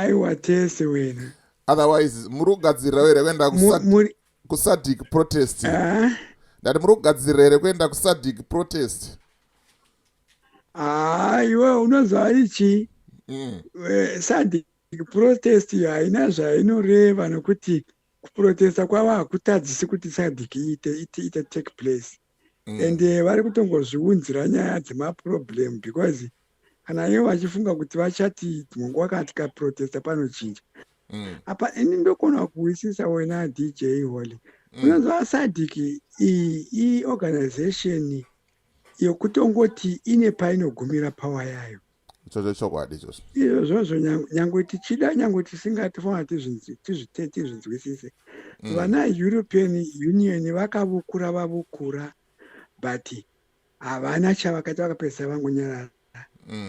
aiwa tese wena. Otherwise murugadzirira here kwenda kuSADC protest. Ndati murugadzirira here kwenda kuSADC protest. Iwe unozwa ichi SADC protest haina zvainoreva nokuti kuprotesta kwavo hakutadzisi kuti SADC ite take place. And vari kutongozviunzira nyaya dzemaproblem because kana ivo vachifunga kuti vachati mungu wakati kaprotesta panochinja. Apa ini ndokona kuwisisa wena DJ Holly. Unozwa SADC iyi organization yokutongoti ine painogumira power yayo. Chokwadi izvozvo. Izvozvo nyangwe tichida nyangwe tisingatifana tizvinzwisise. Vana European Union vakavukura but havana chavakati vakapedzisa vangonyarara.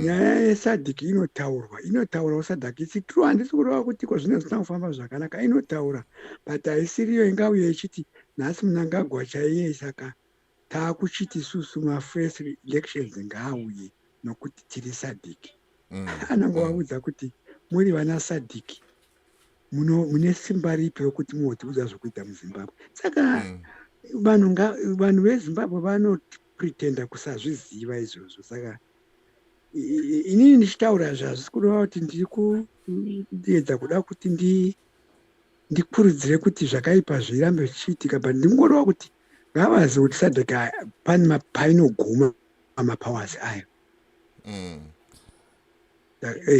Nyaya yeSADC inotaurwa SADC isi true handisi kureva kuti zvino zvisina kufamba zvakanaka inotaura but haisiriyo ingauye ichiti nhasi Mnangagwa chaiye saka taakuchiti susu ma-first elections ngaauye nokuti tiri SADC. Anangovaudza kuti muri vana SADC mune simba ripi rokuti munotiudza zvokuita muZimbabwe. Saka vanhu veZimbabwe vanopretenda kusazviziva izvozvo. Saka inini ndichitaura zvazvisi kureva kuti ndiri kuedza kuda kuti ndikurudzire kuti zvakaipa zvirambe zvichiitika but ndingoreva kuti ngavazi kuti SADC pane painoguma mapowers ayo.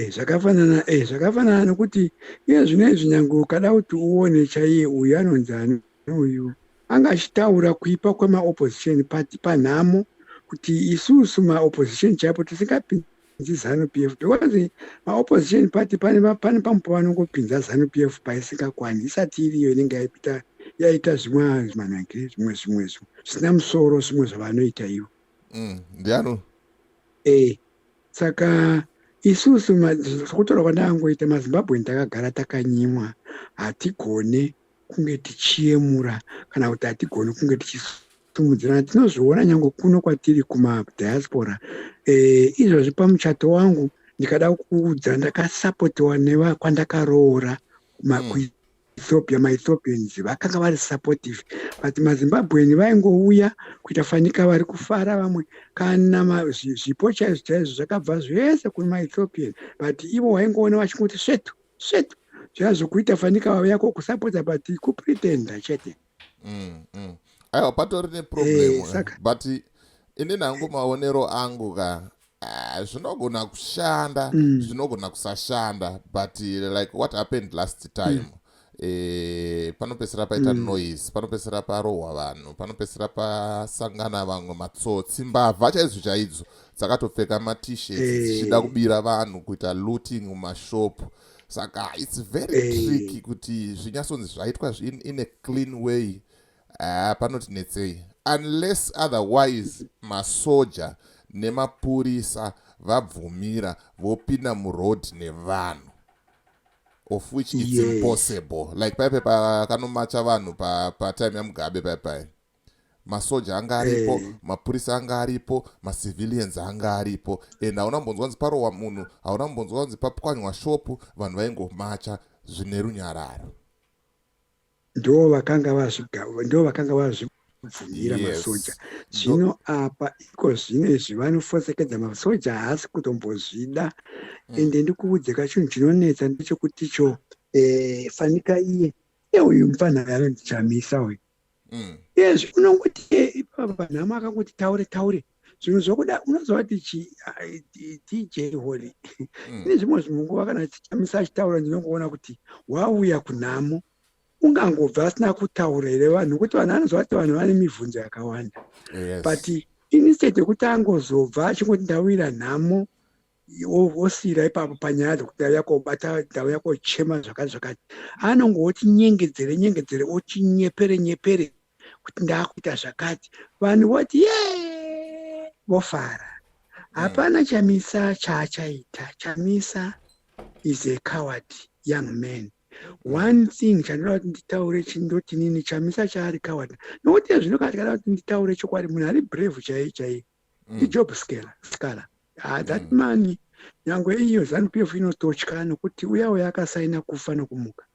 Zvakafanana nokuti iye zvinezvi nyange ukada kuti uone chaiye uyu anonzi uyu anga achitaura kuipa kwemaopposition party panhamo kuti isusu maopposition chaipo tisingapinzi ZANU-PF because maopposition party pane pamwe vanongopinza ZANU-PF paisingakwani isati iriyo inenge yaita zvimwe zvimanakire zvimwe zvisina musoro zvimwe zvavanoita ivo. Ndiano? Saka isusu kutora kwandangoita maZimbabwe takagara takanyimwa hatigone kunge tichiyemura kana kuti hatigone kunge tichisimudzirana. Tinozviona nyange kuno kwatiri kumadiaspora. Izvozvi pamuchato wangu ndikada kuudza ndakasapotiwa kwandakaroora kuEthiopia. MaEthiopians vakanga vari supportive but maZimbabweni vaingouya kuita fanika vari kufara vamwe kana zvipo chaizvo zvakabva zvese kune maEthiopian but ivo waingoona vachingoti svetu zvazvokuita fanika vauya kusapota but kupretenda chete. Aiwa patori neproblem but ini nangu maonero angu zvinogona kushanda zvinogona kusashanda but like what happened last time. Panopesera paita noise, panopesera parohwa vanhu, panopesera pasangana vamwe matsotsi, mbavha chaidzo dzakatopfeka ma-t-shirts dzichida kubira vanhu kuita looting mumashopu. Saka it's very tricky kuti zvinyatsonzi zvaitwa in a clean way. Panotinetsei unless otherwise masoja nemapurisa vabvumira vopinda muroad nevanhu, of which it's impossible. Like paipe pakanomacha vanhu patime yaMugabe paipai masoja anga aripo, mapurisa anga aripo, macivilians anga aripo, and hauna mbonzwa nzi parohwa munhu, hauna mbonzwa nzi papwanywa shopu, vanhu vaingomacha zvine runyararo. Ndo vakanga vazvibvumira masoja. Zvino apa iko zvinezvi vanofosekedza masoja haasi kutombozvida. Ende ndikuudze kachinhu chinonetsa ndechekuti fanika iye uyu mufana anondichamisa uyu. Yes, unongoti vanhama akangoti taure zvinhu zvokuda unozwa kuti DJ Holly ine zvimwe zvimunguva kana tichamisa achitaura ndinongoona kuti wauya kunhamo ungangobva asina kutaura here vanhu kuti vanhu anozva kuti vanhu vane mibvunzo yakawanda but instead yekuti angozobva achingoti ndawira nhamo osira ipapo panyaya dzokuti yakobata ndau yakochema zvakati anongoti nyengedzere ochinyepere kuti ndakuita zvakati vanhu voti vofara. Hapana Chamisa chaachaita. Chamisa is a coward young man. One thing chandinoda kuti nditaure chindoti nini Chamisa chaari coward nokuti zvinokati kana kuti nditaure chokwadi munhu ari brave chaiye iJob Scala. That man nyangwe iyo ZANU-PF inototya nokuti uya yakasaina kufa nokumuka.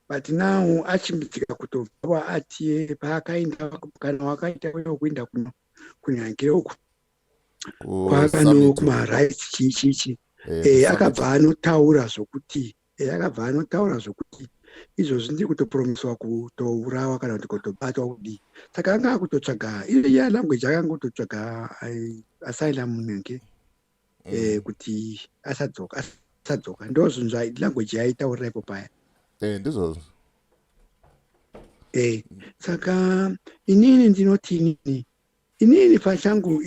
But now achimbidzika kutobva ati paakaenda kana wakaita kuenda kunyange uku kwakano kumarights chichi akabva anotaura zvokuti izvozvi ndiri kutopromiswa kutourawa kana kuti kutobatwa kudii. Saka anga akutotsvaga iya language akanga kutotsvaga asylum munenge kuti asadzoka ndozvinhu language yaitaurira ipo paya. Ndizvozvo. Saka inini ndinoti inini pachangu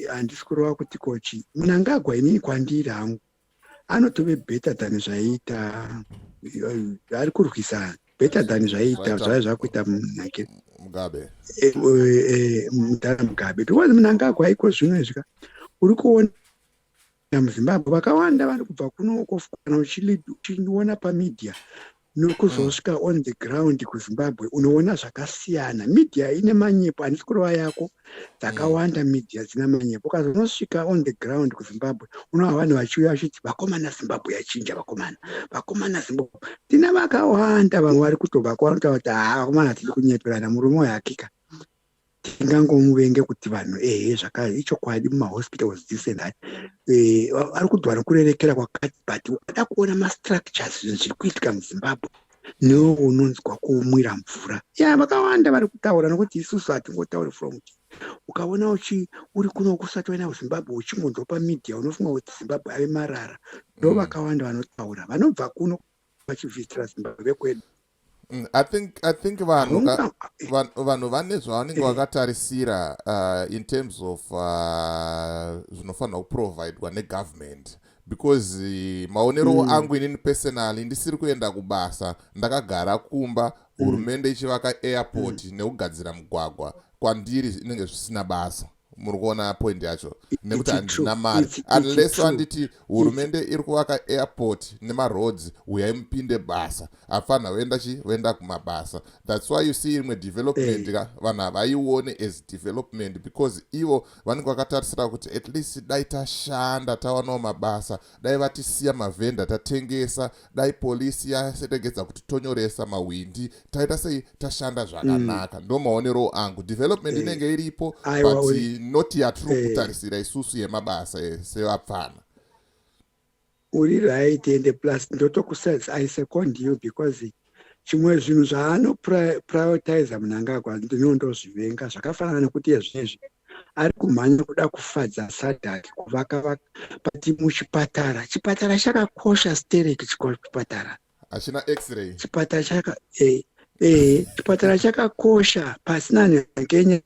handisi kurova kuti kochi Mnangagwa inini kwandiri hangu anotove better than zvaiita ari kurwisa better than zvaiita zvakuita Mugabe. Mugabe because Mnangagwa iko zvino izvi uri kuona muZimbabwe vakawanda vari kubva kunoko kana uchiona pamedia nokuzosvika on the ground kuZimbabwe unoona zvakasiyana. Media ine manyepo handisi kurova yako dzakawanda media dzina manyepo. Ukazonosvika on the ground kuZimbabwe unoona vanhu vachiuya vachiti vakomana Zimbabwe yachinja vakomana Zimbabwe. Tina vakawanda vamwe vari kutobva kwanotaura kuti vakomana tiri kunyeperana murume wehakika. Tingangomuvenge kuti vanhu ichokwadi mumahospitals this and that. Ari kudhwara kurerekera kwakati but ukada kuona mastructures zviri kuitika muZimbabwe unonzwa kumwira mvura. Vakawanda vari kutaura nokuti isusu hatingotauri from ukaona uri kuno kusati waenda kuZimbabwe uchingonzwa pamedia unofunga kuti Zimbabwe ave marara. Ndo vakawanda vanotaura vanobva kuno vachivhitira Zimbabwe kwedu. I think vanhu vane zvavanenge vakatarisira in terms of zvinofanira kuprovidwa negovernment because maonero angu inini personally ndisiri kuenda kubasa ndakagara kumba hurumende ichivaka airport nekugadzira mugwagwa kwandiri inenge zvisina basa. Muri kuona point yacho nekuti handina mari unless anditi hurumende iri kuvaka airport nemaroads uyai mupinde basa hapana voenda kumabasa. That's why you see imwe development vanhu havaione as development because ivo vanenge vakatarisira kuti at least dai tashanda tawanawo mabasa, dai vatisiya mavhenda tatengesa, dai polisi yasetengedza kuti tonyoresa mahwindi, taita sei tashanda zvakanaka. Ndo maonero angu development inenge iripo but not yatiri kutarisira isusu yemabasa sevapfana. Uri right and plus ndotokusays I second you because chimwe zvinhu zvaanoprioritize Mnangagwa ndinondozvivenga zvakafanana nekuti zvinezvi ari kumhanya kuda kufadza SADC kuvaka pati muchipatara. Chipatara chakakosha stereki chipatara hachina x-ray. Chipatara chakakosha pasina nyange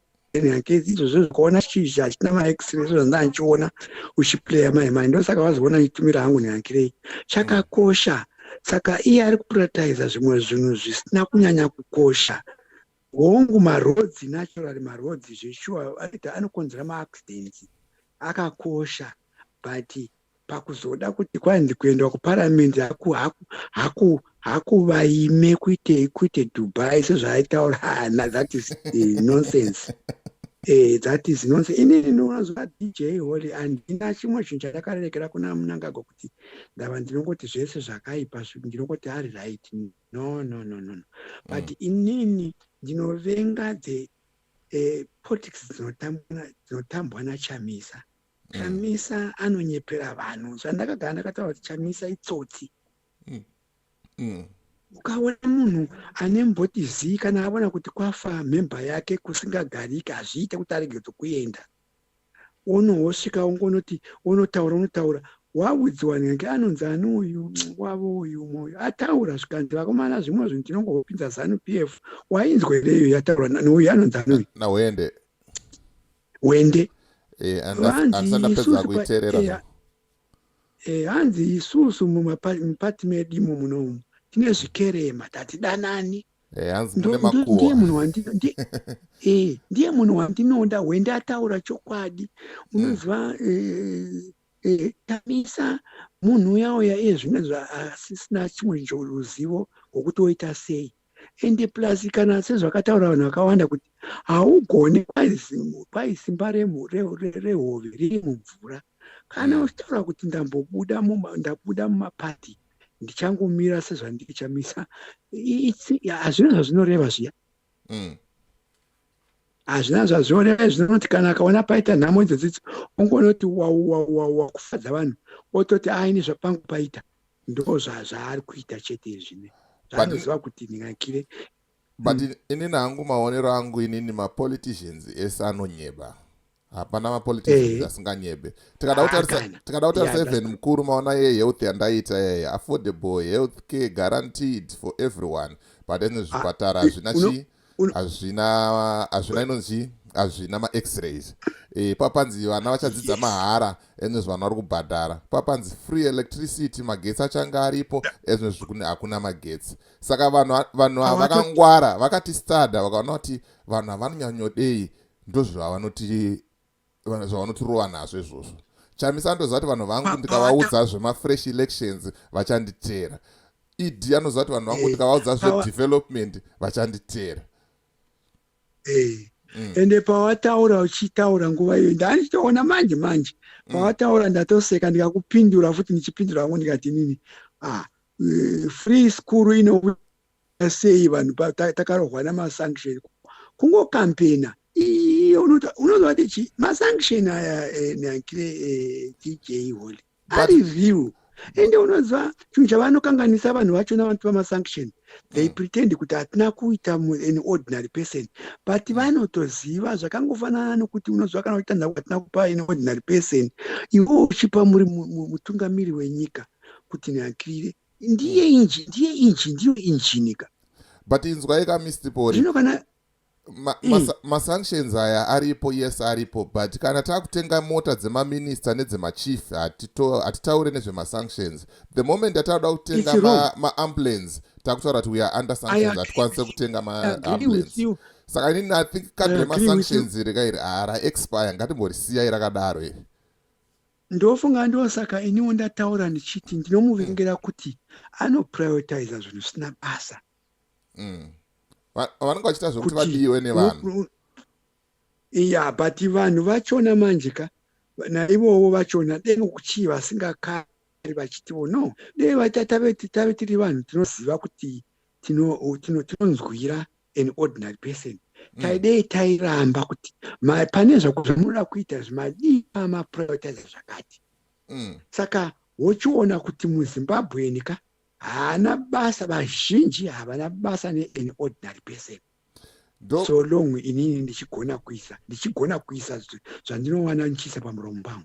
izvozvo zvikaona chizha hachina max-ray zvandanichiona uchiplaya maimai ndosaka wazoona nitumira hangu nyankirei chakakosha. Saka iye ari kuprioritiza zvimwe zvinhu zvisina kunyanya kukosha. Hongu marodzi naturally marodzi zveshuwa aita anokonzera maaccidents akakosha but pakuzoda kuti kwandi kuenda kuparliament hakuvaime kuite Dubai sezvaitaura that is nonsense. That is nonsense. Inini ndinonzwa DJ Holly handina chimwe chinhu chandakarerekera kuna Mnangagwa kuti ndava ndinongoti zvese zvakaipa ndinongoti ari right. No. But inini ndinovenga politics dzinotambwa naChamisa. Chamisa anonyepera vanhu. Zvandakagara ndakataura kuti Chamisa itsotsi. Ukaona munhu ane mboti zii kana abona kuti kwafa memba yake kusingagariki hazviite kuti arege kuenda. Unosvika unotaura waudziwa nenge anonzi uyu wavo uyu ataura zvikanzi vakomana zvimwe zvinhu tinongopinza ZANU-PF wainzwereyo yataurwa nouyu anonzi uyu Wende. Hanzi isusu mupati medimo munomu tine zvikerema tatidanani. Ndiye munhu wandinoda Wende ataura chokwadi. Unonzwa Chamisa munhu uyauya zvinezvi asisina chimwe ruzivo rwokuti oita sei. ende plus kana sezvakataura vanhu vakawanda kuti haugoni kwai simba rehove riri mumvura. Kana uchitaura kuti ndabuda mumapati ndichangomira sezvandichamisa, hazvina zvazvinoreva zviya. Hazvina zvazvinoreva, zvinoti kana akaona paita nhamo idzodzidzi ungonoti wakufadza vanhu ototi aine zvapangu paita. Ndo zvaari kuita chete izvine zvanoziva kuti ndingakire. But inini hangu maonero angu inini mapoliticians ese anonyeba. Hapana mapoliticians asinganyebe. Tikada kutarisa even mukuru maona health yandaita affordable health care guaranteed for everyone. But ene zvipatara hazvina inonzi hazvina ma-x-rays. Papanzi vana vachadzidza mahara ene zvanhu vari kubhadhara. Papanzi free electricity, magetsi achanga aripo ene zvekune hakuna magetsi. Saka vanhu vakangwara vakati stada vakaona kuti vanhu havanonyanyodei ndozvavanotirova nazvo izvozvo. Chamisa ndoziva kuti vanhu vangu ndikavaudza zvema-fresh elections vachanditera. ED anoziva kuti vanhu vangu ndikavaudza zvedevelopment vachanditera. Ende pawataura uchitaura nguva iyo ndanichitoona manje pawataura ndatoseka ndikakupindura futi ndichipindura vangu ndikati nini free school ino sei vanhu takarohwa namasanction kungokampena iyo unoziva kuti masanction aya nakire DJ Holly ari view. Ende unoziva chinhu chavanokanganisa vanhu vachona vantu vamasanction, they pretend kuti hatina kuita an ordinary person, but vanotoziva zvakangofanana nokuti unoziva kana kuita nhako hatina kupa an ordinary person, ivo uchipa muri mutungamiri wenyika kuti nakire ndiye injinika. But inzwa eka Mr. Pori zvino kana masanctions aya aripo, yes aripo, but kana takutenga mota dzemaminista nedzemachief hatitaure nezvemasanctions. The moment atauda kutenga maambulance takutaura kuti we are under sanctions, hatikwanise kutenga maambulance. Saka inini I think kadi remasanctions rekairi ra-expire, ngatimborisiyai rakadaro iri. Ndofunga ndosaka iniwo ndataura ndichiti ndinomuvengera kuti anoprioritize zvinhu zvisina basa. Vanenge vachita zvokuti vadiwe nevanhu. But vanhu vachona manjika naivowo vachona dengo kuchii vasingakari vachitiwo no dei tave tiri vanhu tinoziva kuti tinonzwira an ordinary person. Taidei tairamba kuti pane zvamunoda kuita zvimadii maprioritize zvakati. Saka wochiona kuti muZimbabwe nika haana basa, vazhinji havana basa ne-an ordinary person. So long inini ndichigona kuisa zvandinowana ndichiisa pamuromo pangu.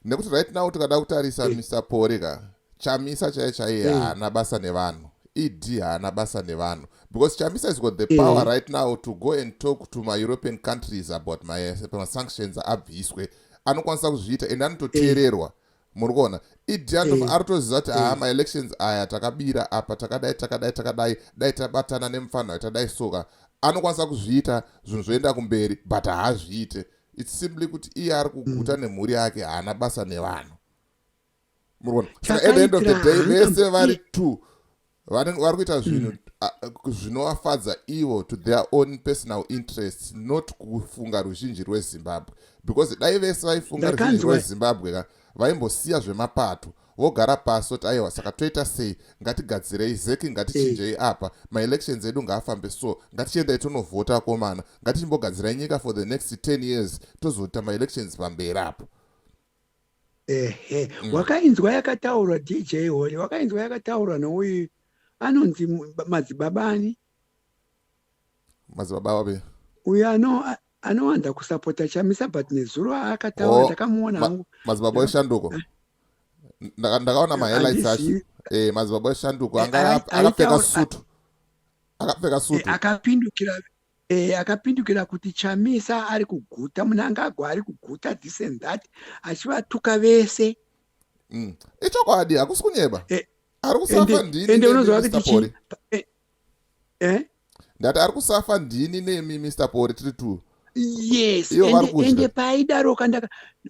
Nekuti right now tikada kutarisa Mr. Porika, Chamisa chaiye haana basa nevanhu, ED haana basa nevanhu, because Chamisa has got the power right now to go and talk to my European countries about my sanctions abviswe. Anokwanisa kuzviita ende anototeererwa. Murikuona ED aritoziva kuti ma-elections aya takabira apa takadai dai tabatana nemufano atadai soka. Anokwanisa kuzviita zvinhu zvoenda kumberi, but haazviite. It's simply kuti iye ari kuguta nemhuri yake, haana basa nevanhu. Murikuona, saka at the end of the day vese vari two vari kuita zvinhu zvinovafadza ivo to their own personal interests, not kufunga ruzhinji rweZimbabwe. Because dai vese vaifunga ruzhinji rweZimbabwe vaimbosiya zvemapato vogara pasi kuti aiwa saka toita sei, ngatigadzirei zeki, ngatichinjei apa, ma-elections edu ngaafambe so, ngatichiendai tonovhota komana, ngatichimbogadzirai nyika for the next 10 years tozoita ma-elections pamberi apo. Wakainzwa yakataurwa DJ Holly, wakainzwa yakataurwa nouyu anonzi Madzibabani. Madzibaba wapi? Uyu anowanda kusapota Chamisa, but nezuro akataura ndakamuona hangu. Madzibaba weShanduko. Ndakaona ma-highlights acho. Madzibaba weShanduko akapfeka sutu. Akapindukira kuti Chamisa ari kuguta, Mnangagwa ari kuguta, this and that, achivatuka vese. Ichokwadi hakusi kunyeba. Ari kusafa ndini Mr. Pori. Ndati ari kusafa ndini nemi Mr. Pori tiri tu. Yes, ende paidaro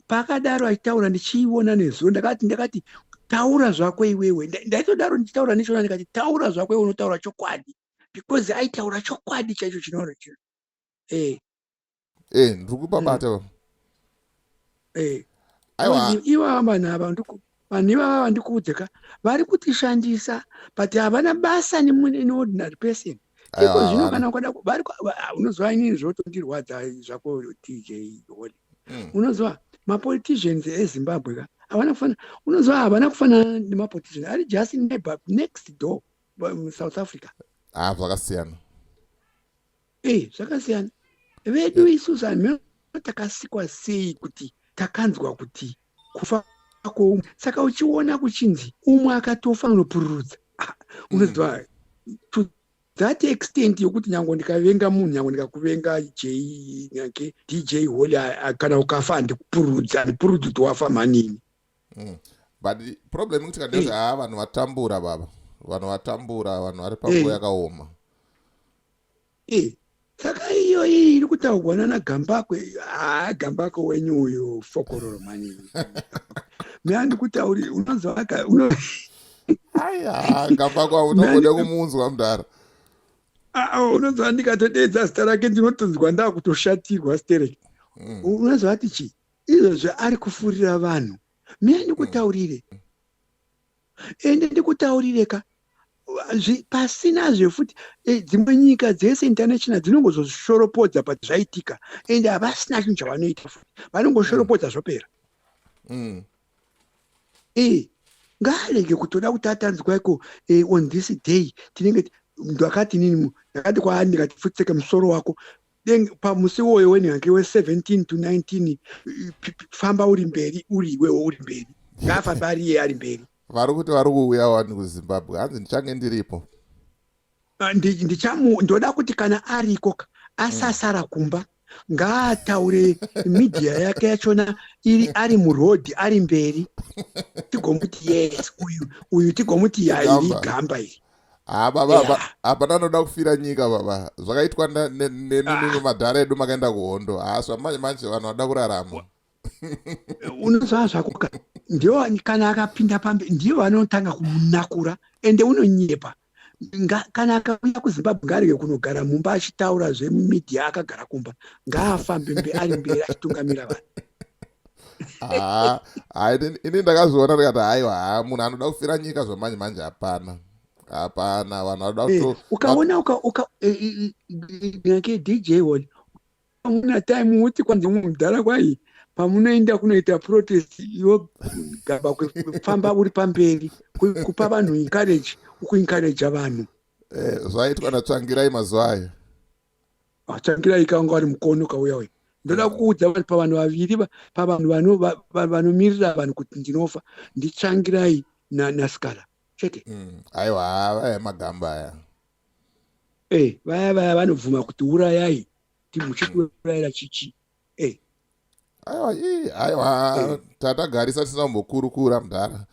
pakadaro achitaura ndichiona nezuro ndakati taura zvako iwewe. Ndaitodaro ndichitaura nechona ndikati taura zvako iwewe unotaura chokwadi. because aitaura chokwadi chaicho chinoona chino. Ndiri kupabata. Because ivava vanhu ava vanhu ivava ndikuudzeka vari kutishandisa but havana basa neordinary person. Iko zvino kana ukada unozwa inini zvotondirwadza zvako TJ Holly. Unozwa mapoliticians eZimbabwe ka havana kufana, unozwa havana kufanana nemapoliticians ari just neighbor next door South Africa. Zvakasiyana. Zvakasiyana. Vedu isusu vanhu takasikwa sei kuti takanzwa kuti kufa kwoumwe, saka uchiona kuchinzi umwe akatofa unopururudza. Unozwa to that extent yokuti nyango ndikavenga munhu, nyango ndikakuvenga DJ Holly, kana ukafa handikupururudza, handipururudzi wafa manini. But problem kuti kadezi vanhu vatambura baba, vanhu vatambura, vanhu vari panguva yakaoma. Saka iyo iri kutaurwa naGambakwe. Gambakwe wenyu uyu fokororo manini. Meandi kutauri unonzwa Gambakwe unongode kumunzwa mudhara. Unonzwa ndikatodedza zita rake ndinotonzwa ndakutoshatirwa stereki. Unonzwa ati chi izvozvo ari kufurira vanhu. Meandi kutaurire. Ende ndikutaurire ka pasina zvefuti dzimwe nyika dzese international dzinongozoshoropodza pati zvaitika ende havasina chinhu chavanoita futi, vanongoshoropodza zvopera. Ngaarege kutoda kuti atanzwaiko on this day tinenge ndakati nini, ndakati kwaari ndikati futseke musoro wako pamusi woyo wenhake we17 to 19 famba uri mberi, uri iwewo uri mberi, ngaafambe ari iye ari mberi. Vari kuti vari kuuya wani kuZimbabwe, hanzi ndichange ndiripo. Ndoda kuti kana ariko asasara kumba, ngaataure media yake yachona ari murodhi ari mberi, tigomuti yes uyu tigomuti iri gamba iri. Baba, hapana anoda kufira nyika baba. Zvakaitwa nemadhara edu makaenda kuhondo. Aswa manje vanhu vanoda kurarama. Unozva zvako ndiwo kana akapinda pamberi ndiwo vanotanga kumunakura ende unonyepa. Kana akauya kuZimbabwe ngaarege kunogara mumba achitaura zvemedia akagara kumba, ngaafambe ari mberi achitungamira vanhu. Ini ndakazoona ndikati haiwa munhu anoda kufira nyika zvamanje manje hapana. Hapana, vanhu vanoda ukaona ngeke DJ Holly muna time uti kwanzi mudhara kwai pamunoenda kunoita protest iwo gaba kufamba uri pamberi kupa vanhu encourage, ukuencourage vanhu. Zvaitwa naTsvangirai mazuva ayo. Tsvangirai kanga ari mukono kauya uyu. Ndoda kuudza pavanhu vaviri, pavanhu vanomirira vanhu kuti ndinofa, ndiTsvangirai naSkala chete. Aiwa vaya magamba aya. Vaya vanobvuma kuti urayai, muchiurayira chichi. Aiwa tatagarisa tisambokurukura mudhara.